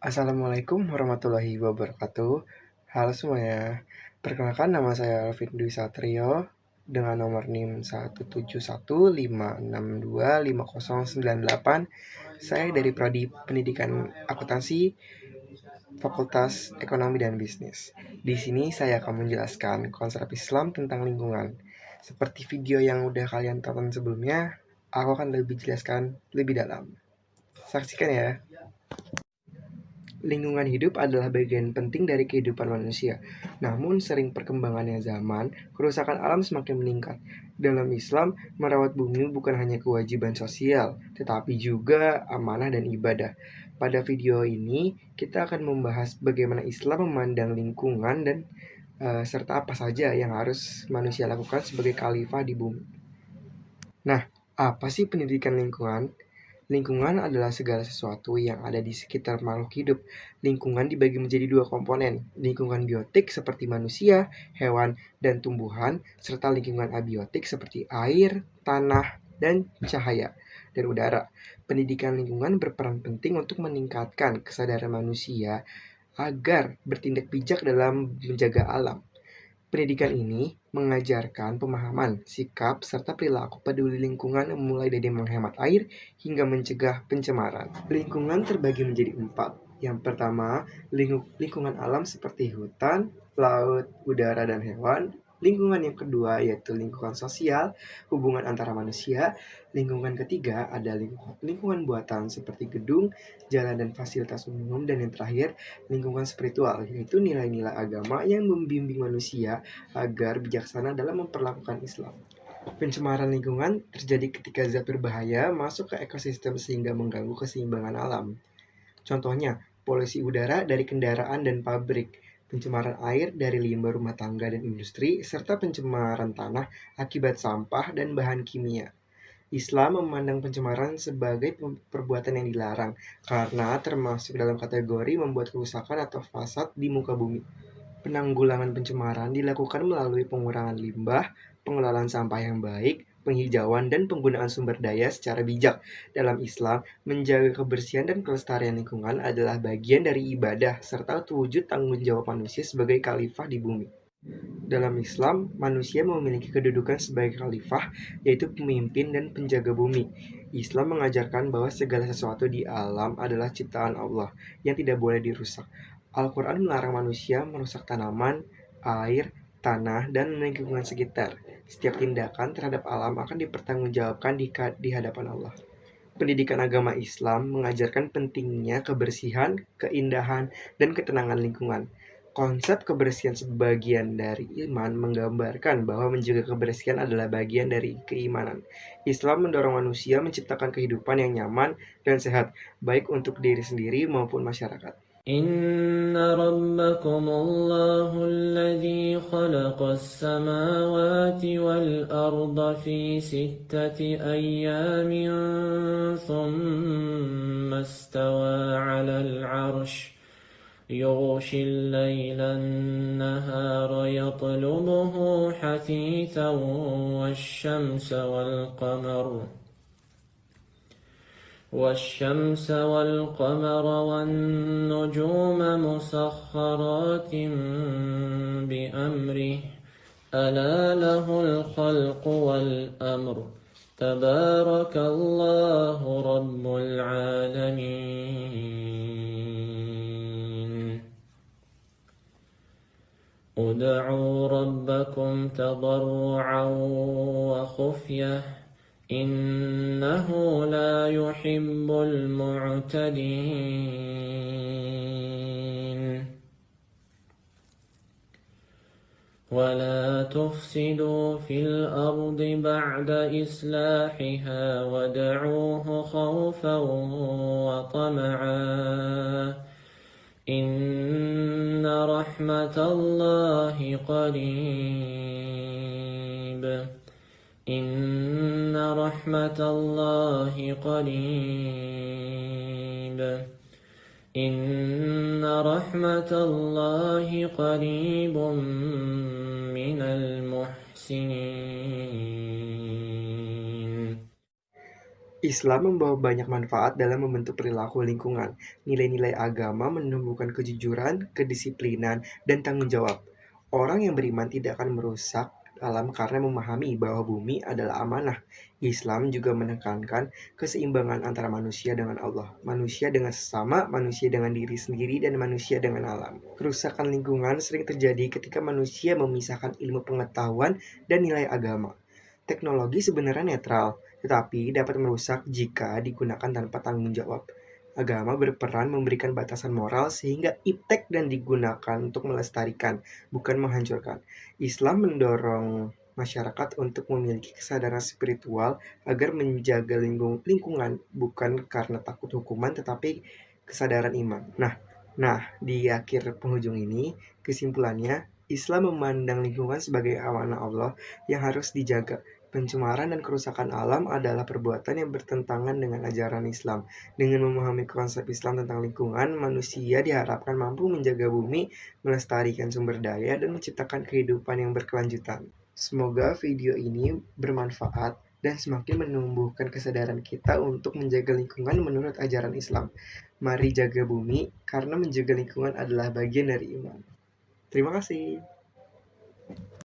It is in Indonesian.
Assalamualaikum warahmatullahi wabarakatuh. Halo semuanya, perkenalkan nama saya Alvin Dwi Satrio dengan nomor NIM 17156625098. Saya dari Prodi Pendidikan Akuntansi Fakultas Ekonomi dan Bisnis. Di sini saya akan menjelaskan konsep Islam tentang lingkungan. Seperti video yang udah kalian tonton sebelumnya, aku akan lebih jelaskan lebih dalam. Saksikan ya. Lingkungan hidup adalah bagian penting dari kehidupan manusia. Namun, sering perkembangannya zaman, kerusakan alam semakin meningkat. Dalam Islam, merawat bumi bukan hanya kewajiban sosial, tetapi juga amanah dan ibadah. Pada video ini, kita akan membahas bagaimana Islam memandang lingkungan dan serta apa saja yang harus manusia lakukan sebagai khalifah di bumi. Nah, apa sih pendidikan lingkungan? Lingkungan adalah segala sesuatu yang ada di sekitar makhluk hidup. Lingkungan dibagi menjadi dua komponen, lingkungan biotik seperti manusia, hewan, dan tumbuhan, serta lingkungan abiotik seperti air, tanah, dan cahaya, dan udara. Pendidikan lingkungan berperan penting untuk meningkatkan kesadaran manusia agar bertindak bijak dalam menjaga alam. Pendidikan ini mengajarkan pemahaman, sikap, serta perilaku peduli lingkungan mulai dari menghemat air hingga mencegah pencemaran. Lingkungan terbagi menjadi 4. Yang pertama, lingkungan alam seperti hutan, laut, udara, dan hewan. Lingkungan yang kedua yaitu lingkungan sosial, hubungan antara manusia. Lingkungan ketiga ada lingkungan buatan seperti gedung, jalan, dan fasilitas umum. Dan yang terakhir, lingkungan spiritual, yaitu nilai-nilai agama yang membimbing manusia agar bijaksana dalam memperlakukan Islam. Pencemaran lingkungan terjadi ketika zat berbahaya masuk ke ekosistem sehingga mengganggu keseimbangan alam. Contohnya, polusi udara dari kendaraan dan pabrik, pencemaran air dari limbah rumah tangga dan industri, serta pencemaran tanah akibat sampah dan bahan kimia. Islam memandang pencemaran sebagai perbuatan yang dilarang karena termasuk dalam kategori membuat kerusakan atau fasad di muka bumi. Penanggulangan pencemaran dilakukan melalui pengurangan limbah, pengelolaan sampah yang baik, penghijauan, dan penggunaan sumber daya secara bijak. Dalam Islam, menjaga kebersihan dan kelestarian lingkungan adalah bagian dari ibadah serta wujud tanggung jawab manusia sebagai khalifah di bumi. Dalam Islam, manusia memiliki kedudukan sebagai khalifah, yaitu pemimpin dan penjaga bumi. Islam mengajarkan bahwa segala sesuatu di alam adalah ciptaan Allah yang tidak boleh dirusak. Al-Quran melarang manusia merusak tanaman, air, tanah, dan lingkungan sekitar. Setiap tindakan terhadap alam akan dipertanggungjawabkan di hadapan Allah. Pendidikan agama Islam mengajarkan pentingnya kebersihan, keindahan, dan ketenangan lingkungan. Konsep kebersihan sebagian dari iman menggambarkan bahwa menjaga kebersihan adalah bagian dari keimanan. Islam mendorong manusia menciptakan kehidupan yang nyaman dan sehat, baik untuk diri sendiri maupun masyarakat. إن ربكم الله الذي خلق السماوات والأرض في 6 أيام ثم استوى على العرش يغشي الليل النهار يطلبه حثيثا والشمس والقمر والنجوم مسخرات بأمره ألا له الخلق والأمر تبارك الله رب العالمين ادعوا ربكم تضرعا وخفية إنه لا يحب المعتدين ولا تفسدوا في الأرض بعد إصلاحها ودعوه خوفا وطمعا إن رحمة الله قريب إن رحمة الله قريب إن رحمة الله قريب من المحسنين. Islam membawa banyak manfaat dalam membentuk perilaku lingkungan. Nilai-nilai agama menumbuhkan kejujuran, kedisiplinan, dan tanggung jawab. Orang yang beriman tidak akan merusak alam karena memahami bahwa bumi adalah amanah. Islam juga menekankan keseimbangan antara manusia dengan Allah, manusia dengan sesama, manusia dengan diri sendiri, dan manusia dengan alam. Kerusakan lingkungan sering terjadi ketika manusia memisahkan ilmu pengetahuan dan nilai agama. Teknologi sebenarnya netral, tetapi dapat merusak jika digunakan tanpa tanggung jawab. Agama berperan memberikan batasan moral sehingga iptek dan digunakan untuk melestarikan, bukan menghancurkan. Islam mendorong masyarakat untuk memiliki kesadaran spiritual agar menjaga lingkungan bukan karena takut hukuman tetapi kesadaran iman. Nah, di akhir penghujung ini, kesimpulannya, Islam memandang lingkungan sebagai amanah Allah yang harus dijaga. Pencemaran dan kerusakan alam adalah perbuatan yang bertentangan dengan ajaran Islam. Dengan memahami konsep Islam tentang lingkungan, manusia diharapkan mampu menjaga bumi, melestarikan sumber daya, dan menciptakan kehidupan yang berkelanjutan. Semoga video ini bermanfaat dan semakin menumbuhkan kesadaran kita untuk menjaga lingkungan menurut ajaran Islam. Mari jaga bumi, karena menjaga lingkungan adalah bagian dari iman. Terima kasih.